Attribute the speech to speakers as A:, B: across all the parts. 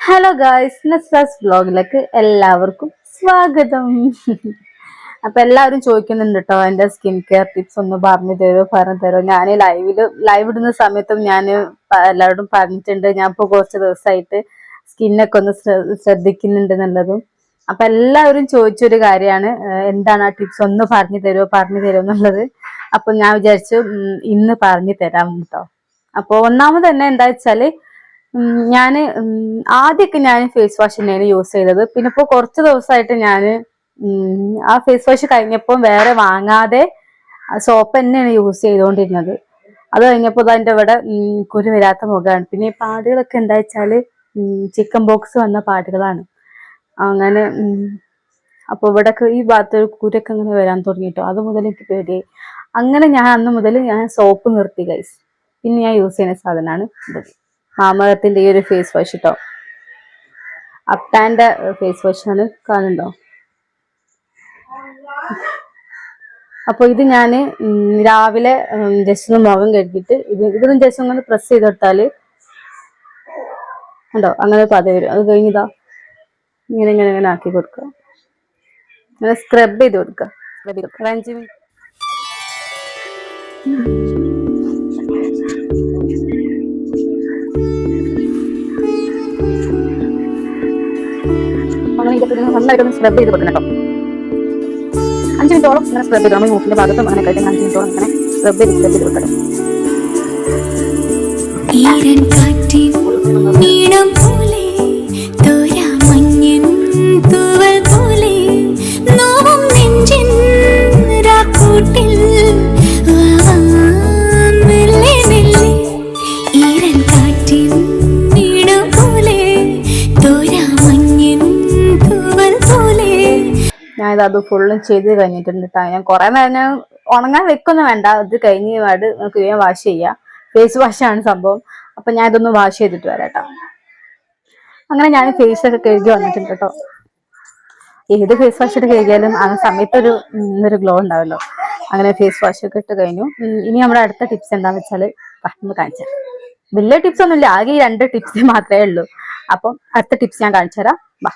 A: Hello guys, നസ്രാസ് വ്ലോഗിലേക്ക് എല്ലാവർക്കും സ്വാഗതം. അപ്പൊ എല്ലാവരും ചോദിക്കുന്നുണ്ട് കേട്ടോ, എന്റെ സ്കിൻ കെയർ ടിപ്സ് ഒന്ന് പറഞ്ഞു തരുമോ. ഞാൻ ലൈവ് ഇടുന്ന സമയത്തും ഞാൻ എല്ലാവരോടും പറഞ്ഞിട്ടുണ്ട്. ഞാൻ ഇപ്പൊ കുറച്ച് ദിവസമായിട്ട് സ്കിന്നൊക്കെ ഒന്ന് ശ്രദ്ധിക്കുന്നുണ്ട് എന്നുള്ളതും. അപ്പൊ എല്ലാവരും ചോദിച്ചൊരു കാര്യമാണ്, എന്താണ് ആ ടിപ്സ് ഒന്ന് പറഞ്ഞു തരുമോ എന്നുള്ളത്. അപ്പൊ ഞാൻ വിചാരിച്ചു ഇന്ന് പറഞ്ഞു തരാം കേട്ടോ. അപ്പൊ ഒന്നാമത് തന്നെ എന്താ വെച്ചാല്, ഞാന് ആദ്യമൊക്കെ ഞാൻ ഫേസ് വാഷ് തന്നെയാണ് യൂസ് ചെയ്തത്. പിന്നെ ഇപ്പൊ കുറച്ച് ദിവസമായിട്ട് ഞാൻ ആ ഫേസ് വാഷ് കഴിഞ്ഞപ്പോൾ വേറെ വാങ്ങാതെ സോപ്പ് തന്നെയാണ് യൂസ് ചെയ്തുകൊണ്ടിരുന്നത്. അത് കഴിഞ്ഞപ്പോൾ അതിന്റെ ഇവിടെ കുരു വരാത്ത മുഖമാണ്. പിന്നെ ഈ പാടുകളൊക്കെ എന്താ വെച്ചാല് ചിക്കൻ ബോക്സ് വന്ന പാടുകളാണ്. അങ്ങനെ അപ്പൊ ഇവിടൊക്കെ ഈ ഭാഗത്ത് കുരൊക്കെ ഇങ്ങനെ വരാൻ തുടങ്ങിട്ടോ. അത് മുതൽ എനിക്ക് പേടിയായി. അങ്ങനെ ഞാൻ അന്ന് മുതൽ ഞാൻ സോപ്പ് നിർത്തി ഗൈസ്. പിന്നെ ഞാൻ യൂസ് ചെയ്യുന്ന സാധനമാണ് ഇത്, മാമകത്തിന്റെ ഈ ഒരു ഫേസ് വാഷ് കേട്ടോ. അപ്റ്റാന്റെ ഫേസ് വാഷ് ആണ്, കാണുന്നുണ്ടോ? അപ്പൊ ഇത് ഞാന് രാവിലെ ജസ്റ്റ് ഒന്ന് മുഖം കഴുകിയിട്ട് ഇതൊന്നും ജസ്റ്റ് ഒന്ന് പ്രസ് ചെയ്തെടുത്താല് ഉണ്ടോ, അങ്ങനെ പത വരും. അത് കഴിഞ്ഞിതാ ഇങ്ങനെ ഇങ്ങനെ ഇങ്ങനെ ആക്കി കൊടുക്കുക, ഇങ്ങനെ സ്ക്രബ് ചെയ്ത് കൊടുക്കുക. 5 മിനിറ്റ് നന്നായിട്ടൊന്ന് സ്ക്രബ് ചെയ്ത് കൊടുക്കണം കേട്ടോ. 5 മിനിറ്റോളം ഇങ്ങനെ സ്ക്രബ് ചെയ്ത് നമ്മൾ മൂക്കിന്റെ ഭാഗത്തും അങ്ങനെ കഴിക്കാൻ 5 മിനിറ്റോളം ഇങ്ങനെ സ്ക്രബ് ചെയ്ത് കൊടുക്കണം. ഞാനിത് ഫുള്ളും ചെയ്ത് കഴിഞ്ഞിട്ടുണ്ട് കേട്ടോ. ഞാൻ കുറെ നേരം ഞാൻ ഉണങ്ങാൻ വെക്കൊന്നും വേണ്ട, ഇത് കഴിഞ്ഞ് പാട് നമുക്ക് വേഗം വാഷ് ചെയ്യാം. ഫേസ് വാഷാണ് സംഭവം. അപ്പൊ ഞാൻ ഇതൊന്ന് വാഷ് ചെയ്തിട്ട് വരാം കേട്ടോ. അങ്ങനെ ഞാൻ ഫേസ് ഒക്കെ കഴുകി വന്നിട്ടുണ്ട് കേട്ടോ. ഏത് ഫേസ് വാഷ് ഇട്ട് കഴുകിയാലും ആ സമയത്ത് ഒരു ഗ്ലോ ഉണ്ടാവല്ലോ. അങ്ങനെ ഫേസ് വാഷ് ഒക്കെ ഇട്ട് കഴിഞ്ഞു. ഇനി നമ്മുടെ അടുത്ത ടിപ്സ് എന്താന്ന് വെച്ചാല് ഒന്ന് കാണിച്ചു തരാം. വലിയ ടിപ്സ് ഒന്നുമില്ല, ആകെ ഈ 2 ടിപ്സ് മാത്രമേ ഉള്ളൂ. അപ്പം അടുത്ത ടിപ്സ് ഞാൻ കാണിച്ചു തരാം. വാ.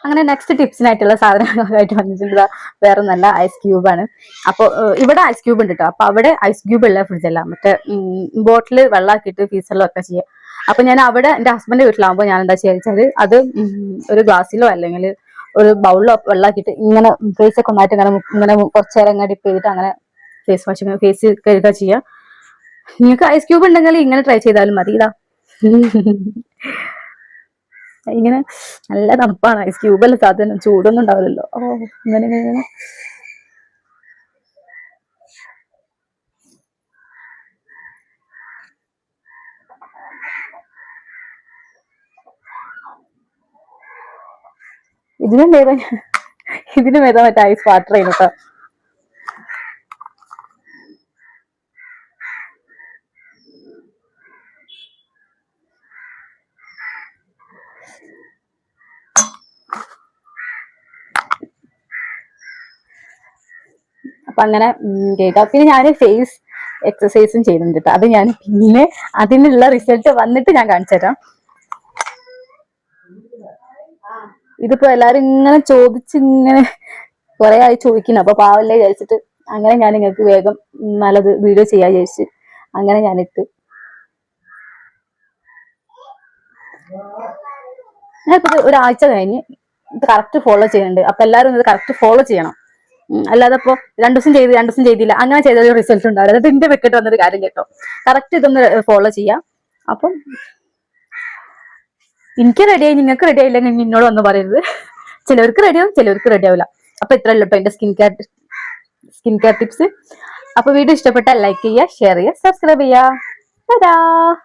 A: അങ്ങനെ നെക്സ്റ്റ് ടിപ്സിനായിട്ടുള്ള സാധനങ്ങളായിട്ട് വന്നിട്ടുണ്ട്. വേറെ നല്ല ഐസ് ക്യൂബ് ആണ്. അപ്പൊ ഇവിടെ ഐസ് ക്യൂബ് ഉണ്ട് കേട്ടോ. അപ്പൊ അവിടെ ഐസ് ക്യൂബ് ഉള്ള ഫ്രിഡ്ജല്ല, മറ്റേ ബോട്ടിൽ വെള്ളമാക്കിയിട്ട് ഫ്രീസറിലൊക്കെ ചെയ്യാം. അപ്പൊ ഞാൻ അവിടെ എന്റെ ഹസ്ബൻഡ് വീട്ടിലാകുമ്പോൾ ഞാൻ എന്താ ചെയ്യുക, അത് ഒരു ഗ്ലാസ്സിലോ അല്ലെങ്കിൽ ഒരു ബൗളിലോ വെള്ളമാക്കിയിട്ട് ഇങ്ങനെ ഫേസ് ഒക്കെ ഒന്നായിട്ട് ഇങ്ങനെ കുറച്ചു നേരം ഇങ്ങനെ ഡിപ്പ് ചെയ്തിട്ട് അങ്ങനെ ഫേസ് വാഷ് ഫേസ് കഴുകുക ചെയ്യാം. നിങ്ങൾക്ക് ഐസ് ക്യൂബ് ഉണ്ടെങ്കിൽ ഇങ്ങനെ ട്രൈ ചെയ്താലും മതി. ഇതാ ഇങ്ങനെ നല്ല തണുപ്പാണ്, ഐസ് ക്യൂബല്ല സാധനം, ചൂടൊന്നും ഉണ്ടാവില്ലല്ലോ. ഓ ഇങ്ങനെ ഇങ്ങനെ ഇതിനും ഏതാ മറ്റേ ഐസ് വാട്ടർ ആയിരുന്നു. അപ്പൊ അങ്ങനെ കേട്ടോ. പിന്നെ ഞാൻ ഫേസ് എക്സസൈസും ചെയ്യുന്നുണ്ട് കേട്ടോ. അത് ഞാൻ പിന്നെ അതിനുള്ള റിസൾട്ട് വന്നിട്ട് ഞാൻ കാണിച്ചു തരാം. ഇതിപ്പോ എല്ലാരും ഇങ്ങനെ ചോദിച്ചിങ്ങനെ കുറെ ആയി ചോദിക്കുന്നു. അപ്പൊ പാവല്ലേ വിചാരിച്ചിട്ട് അങ്ങനെ ഞാൻ നിങ്ങൾക്ക് വേഗം നല്ലത് വീഡിയോ ചെയ്യാൻ വിചാരിച്ചു അങ്ങനെ ഞാനിട്ട്. ഞാനിപ്പോ ഒരാഴ്ച കഴിഞ്ഞ് ഇത് കറക്റ്റ് ഫോളോ ചെയ്യുന്നുണ്ട്. അപ്പൊ എല്ലാവരും ഇത് കറക്റ്റ് ഫോളോ ചെയ്യണം. അല്ലാതെ ഇപ്പൊ 2 ദിവസം ചെയ്തില്ല അങ്ങനെ ചെയ്തൊരു റിസൾട്ട് ഉണ്ടാവില്ല. അത് എന്റെ വെക്കിട്ട് വന്നൊരു കാര്യം കേട്ടോ. കറക്റ്റ് ഇതൊന്ന് ഫോളോ ചെയ്യാം. അപ്പം എനിക്ക് റെഡിയായി, നിങ്ങൾക്ക് റെഡി ആയില്ലെങ്കിൽ നിന്നോട് ഒന്നും പറയരുത്. ചിലവർക്ക് റെഡിയാവും, ചിലവർക്ക് റെഡി ആവില്ല. അപ്പൊ ഇത്രയല്ലോ കേട്ടോ എന്റെ സ്കിൻ കെയർ ടിപ്സ്. അപ്പൊ വീഡിയോ ഇഷ്ടപ്പെട്ടാൽ ലൈക്ക് ചെയ്യുക, ഷെയർ ചെയ്യുക, സബ്സ്ക്രൈബ് ചെയ്യുക.